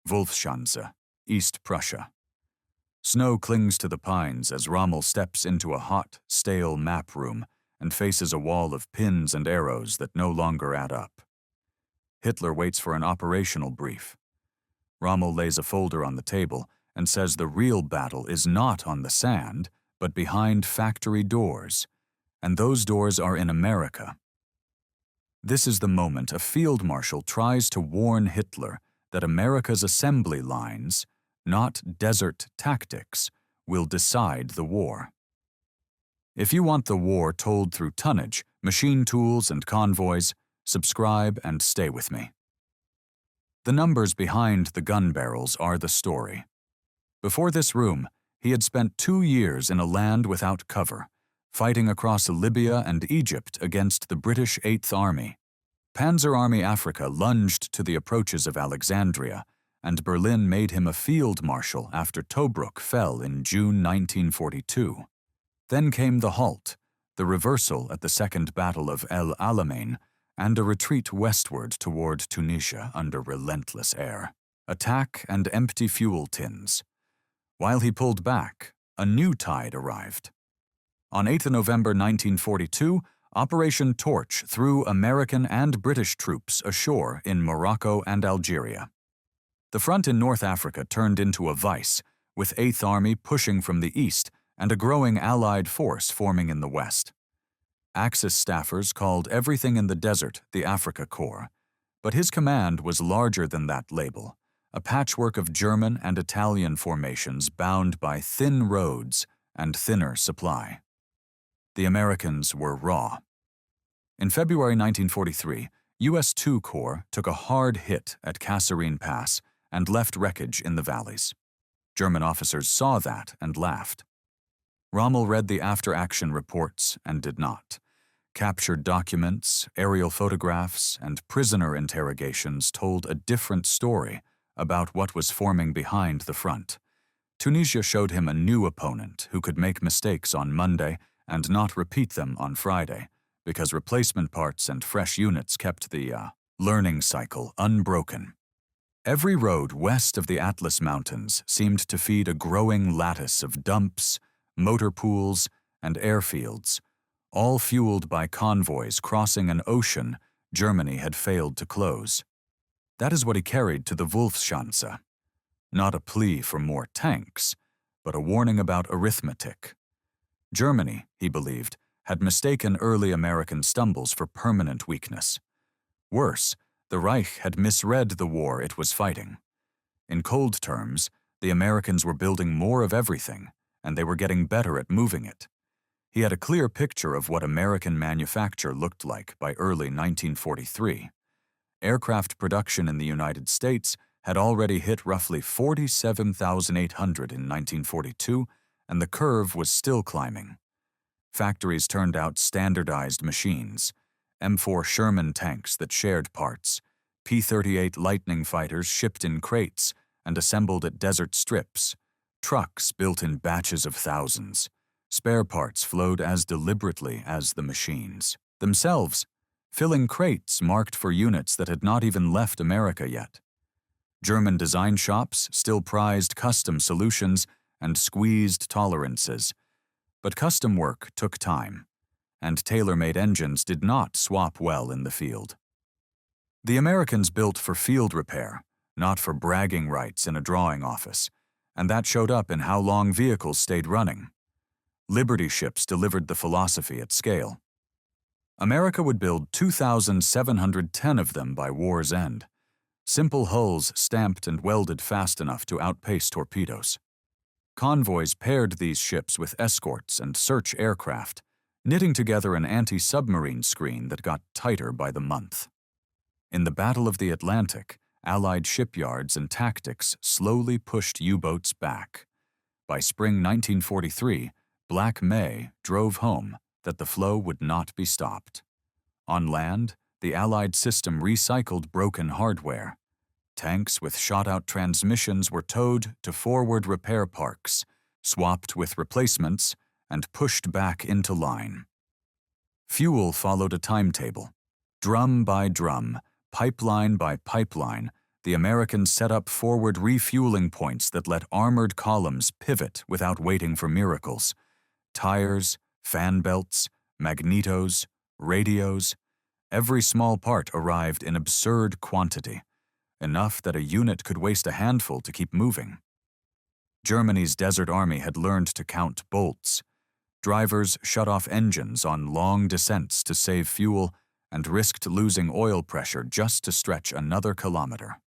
Wolfsschanze, East Prussia. Snow clings to the pines as Rommel steps into a hot, stale map room and faces a wall of pins and arrows that no longer add up. Hitler waits for an operational brief. Rommel lays a folder on the table and says the real battle is not on the sand, but behind factory doors, and those doors are in America. This is the moment a field marshal tries to warn Hitler that America's assembly lines, not desert tactics, will decide the war. If you want the war told through tonnage, machine tools, and convoys, subscribe and stay with me. The numbers behind the gun barrels are the story. Before this room, he had spent 2 years in a land without cover, fighting across Libya and Egypt against the British Eighth Army. Panzer Army Africa lunged to the approaches of Alexandria, and Berlin made him a field marshal after Tobruk fell in June 1942. Then came the halt, the reversal at the Second Battle of El Alamein, and a retreat westward toward Tunisia under relentless air. Attack and empty fuel tins. While he pulled back, a new tide arrived. On 8 November 1942, Operation Torch threw American and British troops ashore in Morocco and Algeria. The front in North Africa turned into a vice, with Eighth Army pushing from the east and a growing Allied force forming in the west. Axis staffers called everything in the desert the Africa Corps, but his command was larger than that label, a patchwork of German and Italian formations bound by thin roads and thinner supply. The Americans were raw. In February 1943, U.S. II Corps took a hard hit at Kasserine Pass and left wreckage in the valleys. German officers saw that and laughed. Rommel read the after-action reports and did not. Captured documents, aerial photographs, and prisoner interrogations told a different story about what was forming behind the front. Tunisia showed him a new opponent who could make mistakes on Monday and not repeat them on Friday, because replacement parts and fresh units kept the learning cycle unbroken. Every road west of the Atlas Mountains seemed to feed a growing lattice of dumps, motor pools, and airfields, all fueled by convoys crossing an ocean Germany had failed to close. That is what he carried to the Wolfsschanze. Not a plea for more tanks, but a warning about arithmetic. Germany, he believed, had mistaken early American stumbles for permanent weakness. Worse, the Reich had misread the war it was fighting. In cold terms, the Americans were building more of everything, and they were getting better at moving it. He had a clear picture of what American manufacture looked like by early 1943. Aircraft production in the United States had already hit roughly 47,800 in 1942, and the curve was still climbing. Factories turned out standardized machines, M4 Sherman tanks that shared parts, P-38 Lightning fighters shipped in crates and assembled at desert strips, trucks built in batches of thousands. Spare parts flowed as deliberately as the machines themselves, filling crates marked for units that had not even left America yet. German design shops still prized custom solutions and squeezed tolerances, but custom work took time, and tailor-made engines did not swap well in the field. The Americans built for field repair, not for bragging rights in a drawing office, and that showed up in how long vehicles stayed running. Liberty ships delivered the philosophy at scale. America would build 2,710 of them by war's end, simple hulls stamped and welded fast enough to outpace torpedoes. Convoys paired these ships with escorts and search aircraft, knitting together an anti-submarine screen that got tighter by the month. In the Battle of the Atlantic, Allied shipyards and tactics slowly pushed U-boats back. By spring 1943, Black May drove home that the flow would not be stopped. On land, the Allied system recycled broken hardware. Tanks with shot-out transmissions were towed to forward repair parks, swapped with replacements, and pushed back into line. Fuel followed a timetable. Drum by drum, pipeline by pipeline, the Americans set up forward refueling points that let armored columns pivot without waiting for miracles. Tires, fan belts, magnetos, radios, every small part arrived in absurd quantity, enough that a unit could waste a handful to keep moving. Germany's Desert Army had learned to count bolts. Drivers shut off engines on long descents to save fuel and risked losing oil pressure just to stretch another kilometer.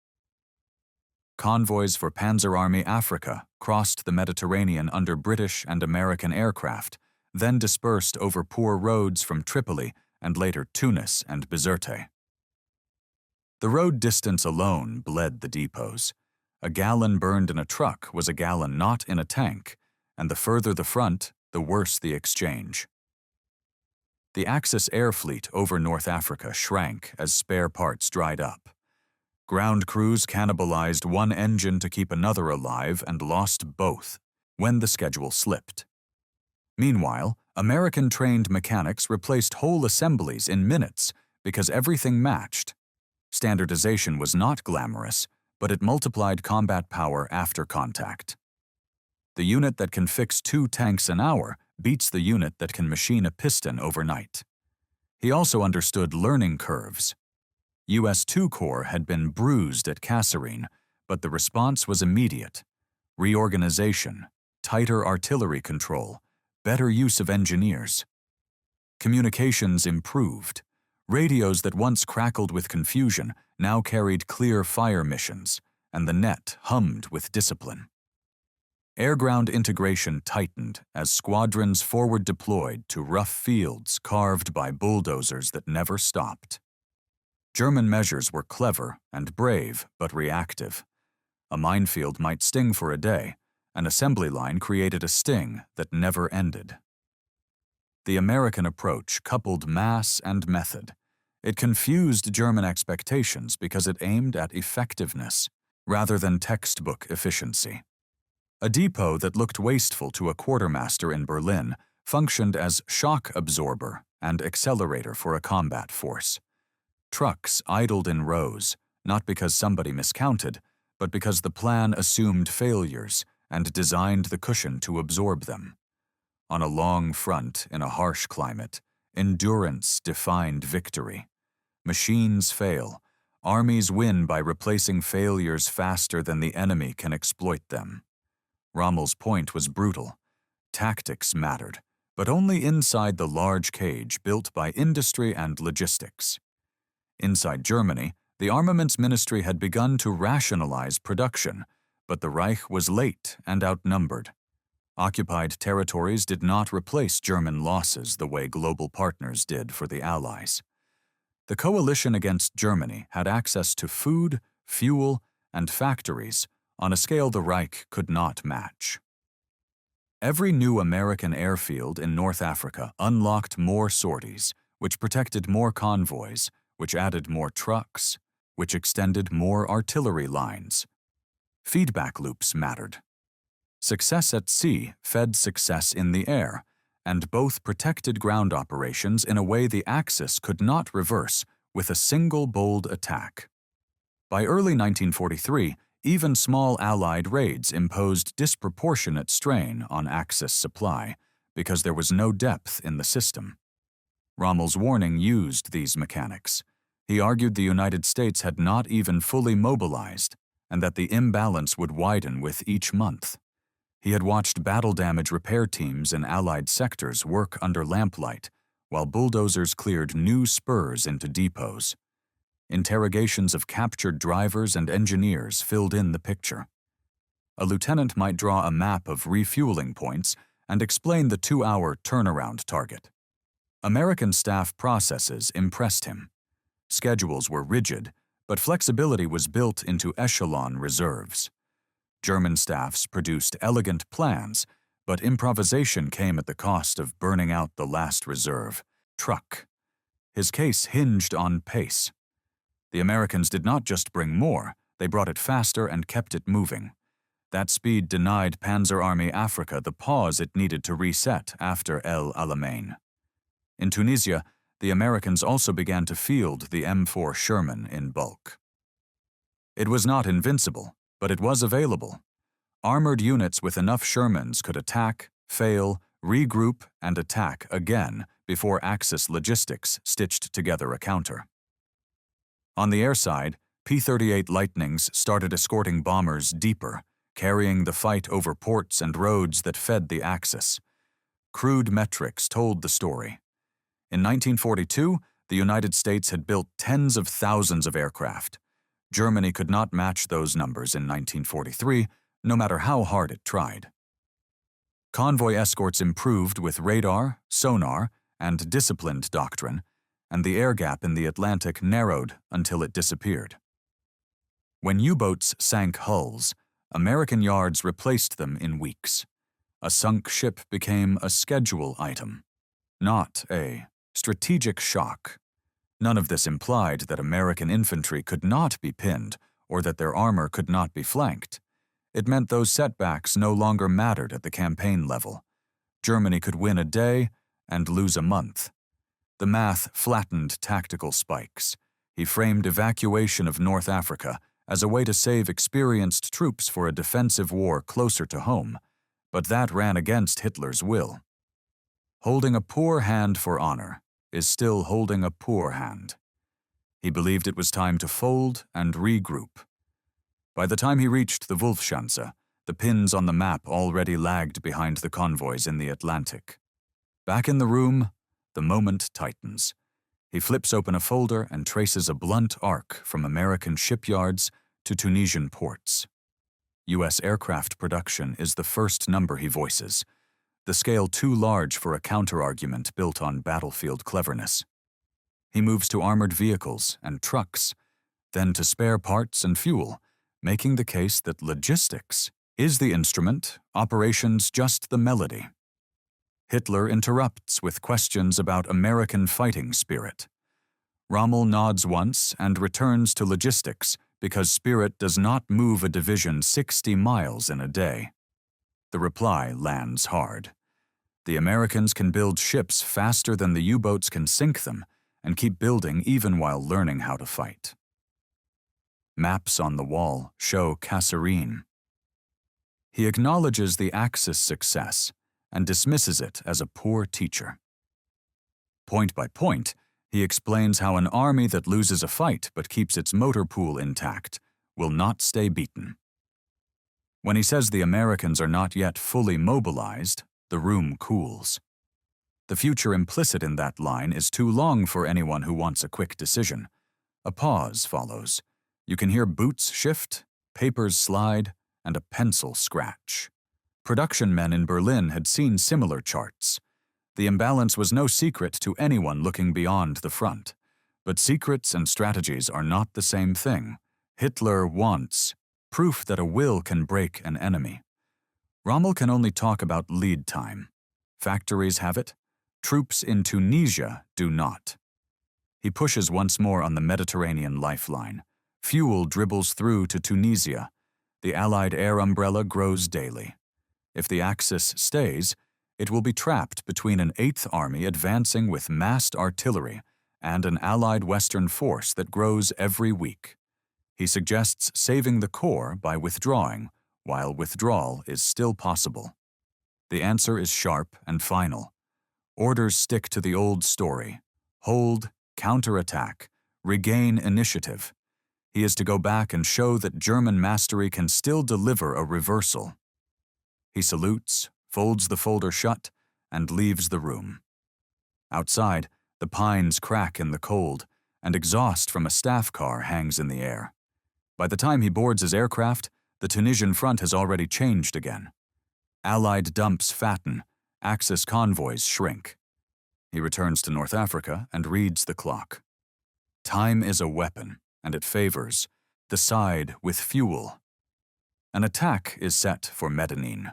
Convoys for Panzer Army Africa crossed the Mediterranean under British and American aircraft, then dispersed over poor roads from Tripoli and later Tunis and Bizerte. The road distance alone bled the depots. A gallon burned in a truck was a gallon not in a tank, and the further the front, the worse the exchange. The Axis air fleet over North Africa shrank as spare parts dried up. Ground crews cannibalized one engine to keep another alive and lost both when the schedule slipped. Meanwhile, American-trained mechanics replaced whole assemblies in minutes because everything matched. Standardization was not glamorous, but it multiplied combat power after contact. The unit that can fix 2 tanks an hour beats the unit that can machine a piston overnight. He also understood learning curves. US 2 Corps had been bruised at Kasserine, but the response was immediate. Reorganization, tighter artillery control, better use of engineers. Communications improved. Radios that once crackled with confusion now carried clear fire missions, and the net hummed with discipline. Air-ground integration tightened as squadrons forward deployed to rough fields carved by bulldozers that never stopped. German measures were clever and brave, but reactive. A minefield might sting for a day. An assembly line created a sting that never ended. The American approach coupled mass and method. It confused German expectations because it aimed at effectiveness rather than textbook efficiency. A depot that looked wasteful to a quartermaster in Berlin functioned as shock absorber and accelerator for a combat force. Trucks idled in rows, not because somebody miscounted, but because the plan assumed failures and designed the cushion to absorb them. On a long front in a harsh climate, endurance defined victory. Machines fail. Armies win by replacing failures faster than the enemy can exploit them. Rommel's point was brutal. Tactics mattered, but only inside the large cage built by industry and logistics. Inside Germany, the Armaments Ministry had begun to rationalize production, but the Reich was late and outnumbered. Occupied territories did not replace German losses the way global partners did for the Allies. The coalition against Germany had access to food, fuel, and factories on a scale the Reich could not match. Every new American airfield in North Africa unlocked more sorties, which protected more convoys, which added more trucks, which extended more artillery lines. Feedback loops mattered. Success at sea fed success in the air, and both protected ground operations in a way the Axis could not reverse with a single bold attack. By early 1943, even small Allied raids imposed disproportionate strain on Axis supply because there was no depth in the system. Rommel's warning used these mechanics. He argued the United States had not even fully mobilized and that the imbalance would widen with each month. He had watched battle damage repair teams in Allied sectors work under lamplight while bulldozers cleared new spurs into depots. Interrogations of captured drivers and engineers filled in the picture. A lieutenant might draw a map of refueling points and explain the 2-hour turnaround target. American staff processes impressed him. Schedules were rigid, but flexibility was built into echelon reserves. German staffs produced elegant plans, but improvisation came at the cost of burning out the last reserve, truck. His case hinged on pace. The Americans did not just bring more, they brought it faster and kept it moving. That speed denied Panzer Army Africa the pause it needed to reset after El Alamein. In Tunisia, the Americans also began to field the M4 Sherman in bulk. It was not invincible, but it was available. Armored units with enough Shermans could attack, fail, regroup, and attack again before Axis logistics stitched together a counter. On the air side, P-38 Lightnings started escorting bombers deeper, carrying the fight over ports and roads that fed the Axis. Crude metrics told the story. In 1942, the United States had built tens of thousands of aircraft. Germany could not match those numbers in 1943, no matter how hard it tried. Convoy escorts improved with radar, sonar, and disciplined doctrine, and the air gap in the Atlantic narrowed until it disappeared. When U-boats sank hulls, American yards replaced them in weeks. A sunk ship became a schedule item, not a strategic shock. None of this implied that American infantry could not be pinned or that their armor could not be flanked. It meant those setbacks no longer mattered at the campaign level. Germany could win a day and lose a month. The math flattened tactical spikes. He framed evacuation of North Africa as a way to save experienced troops for a defensive war closer to home, but that ran against Hitler's will. Holding a poor hand for honor is still holding a poor hand. He believed it was time to fold and regroup. By the time he reached the Wolfsschanze, the pins on the map already lagged behind the convoys in the Atlantic. Back in the room, the moment tightens. He flips open a folder and traces a blunt arc from American shipyards to Tunisian ports. U.S. aircraft production is the first number he voices, the scale too large for a counter-argument built on battlefield cleverness. He moves to armored vehicles and trucks, then to spare parts and fuel, making the case that logistics is the instrument, operations just the melody. Hitler interrupts with questions about American fighting spirit. Rommel nods once and returns to logistics because spirit does not move a division 60 miles in a day. The reply lands hard. The Americans can build ships faster than the U-boats can sink them and keep building even while learning how to fight. Maps on the wall show Kasserine. He acknowledges the Axis success and dismisses it as a poor teacher. Point by point, he explains how an army that loses a fight but keeps its motor pool intact will not stay beaten. When he says the Americans are not yet fully mobilized, the room cools. The future implicit in that line is too long for anyone who wants a quick decision. A pause follows. You can hear boots shift, papers slide, and a pencil scratch. Production men in Berlin had seen similar charts. The imbalance was no secret to anyone looking beyond the front. But secrets and strategies are not the same thing. Hitler wants proof that a will can break an enemy. Rommel can only talk about lead time. Factories have it. Troops in Tunisia do not. He pushes once more on the Mediterranean lifeline. Fuel dribbles through to Tunisia. The Allied air umbrella grows daily. If the Axis stays, it will be trapped between an Eighth Army advancing with massed artillery and an Allied Western force that grows every week. He suggests saving the corps by withdrawing, while withdrawal is still possible. The answer is sharp and final. Orders stick to the old story: hold, counterattack, regain initiative. He is to go back and show that German mastery can still deliver a reversal. He salutes, folds the folder shut, and leaves the room. Outside, the pines crack in the cold, and exhaust from a staff car hangs in the air. By the time he boards his aircraft, the Tunisian front has already changed again. Allied dumps fatten, Axis convoys shrink. He returns to North Africa and reads the clock. Time is a weapon, and it favors the side with fuel. An attack is set for Medellin.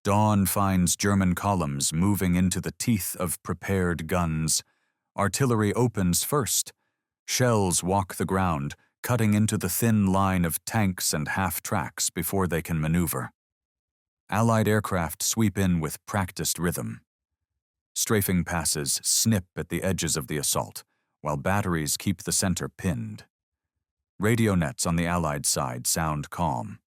Dawn finds German columns moving into the teeth of prepared guns. Artillery opens first. Shells walk the ground, cutting into the thin line of tanks and half-tracks before they can maneuver. Allied aircraft sweep in with practiced rhythm. Strafing passes snip at the edges of the assault, while batteries keep the center pinned. Radio nets on the Allied side sound calm.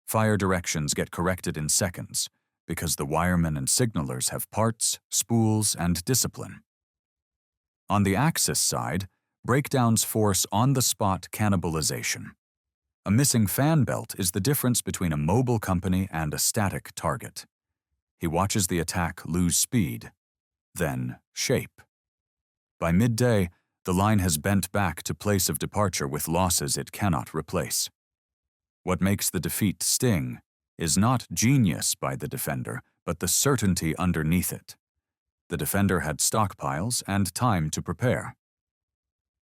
Fire directions get corrected in seconds because the wiremen and signalers have parts, spools, and discipline. On the Axis side, breakdowns force on-the-spot cannibalization. A missing fan belt is the difference between a mobile company and a static target. He watches the attack lose speed, then shape. By midday, the line has bent back to place of departure with losses it cannot replace. What makes the defeat sting is not genius by the defender, but the certainty underneath it. The defender had stockpiles and time to prepare.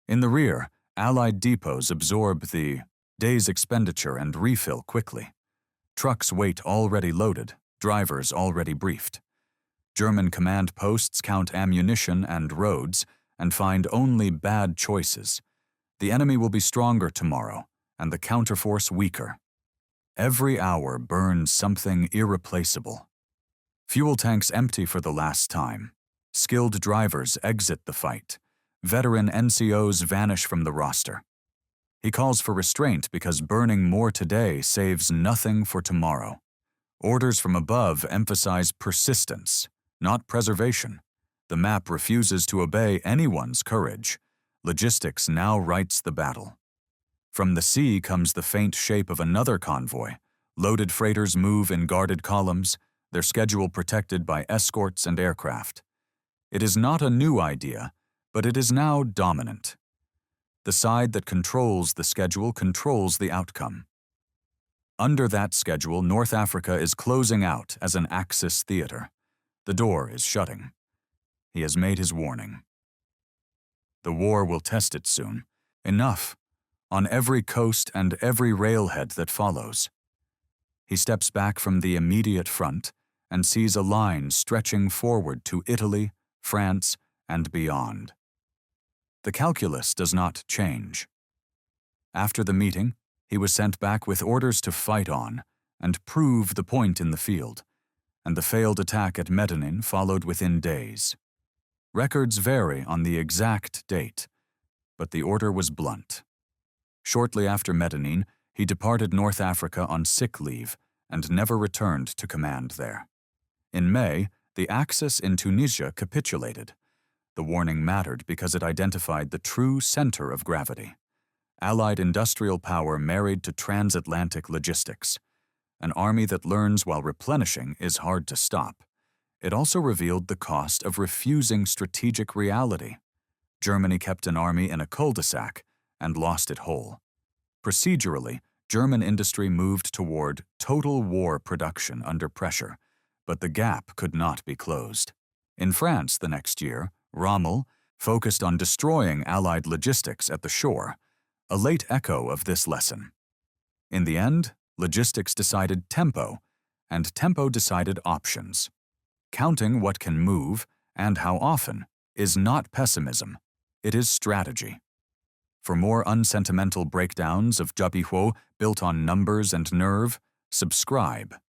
In the rear, Allied depots absorb the day's expenditure and refill quickly. Trucks wait already loaded, drivers already briefed. German command posts count ammunition and roads and find only bad choices. The enemy will be stronger tomorrow, and the counterforce weaker. Every hour burns something irreplaceable. Fuel tanks empty for the last time. Skilled drivers exit the fight. Veteran NCOs vanish from the roster. He calls for restraint because burning more today saves nothing for tomorrow. Orders from above emphasize persistence, not preservation. The map refuses to obey anyone's courage. Logistics now writes the battle. From the sea comes the faint shape of another convoy. Loaded freighters move in guarded columns, their schedule protected by escorts and aircraft. It is not a new idea, but it is now dominant. The side that controls the schedule controls the outcome. Under that schedule, North Africa is closing out as an Axis theater. The door is shutting. He has made his warning. The war will test it soon. Enough. On every coast and every railhead that follows. He steps back from the immediate front and sees a line stretching forward to Italy, France, and beyond. The calculus does not change. After the meeting, he was sent back with orders to fight on and prove the point in the field, and the failed attack at Medellin followed within days. Records vary on the exact date, but the order was blunt. Shortly after Medellin, he departed North Africa on sick leave and never returned to command there. In May, the Axis in Tunisia capitulated. The warning mattered because it identified the true center of gravity. Allied industrial power married to transatlantic logistics. An army that learns while replenishing is hard to stop. It also revealed the cost of refusing strategic reality. Germany kept an army in a cul-de-sac and lost it whole. Procedurally, German industry moved toward total war production under pressure, but the gap could not be closed. In France the next year, Rommel focused on destroying Allied logistics at the shore, a late echo of this lesson. In the end, logistics decided tempo, and tempo decided options. Counting what can move, and how often, is not pessimism, it is strategy. For more unsentimental breakdowns of Jabihuo built on numbers and nerve, subscribe.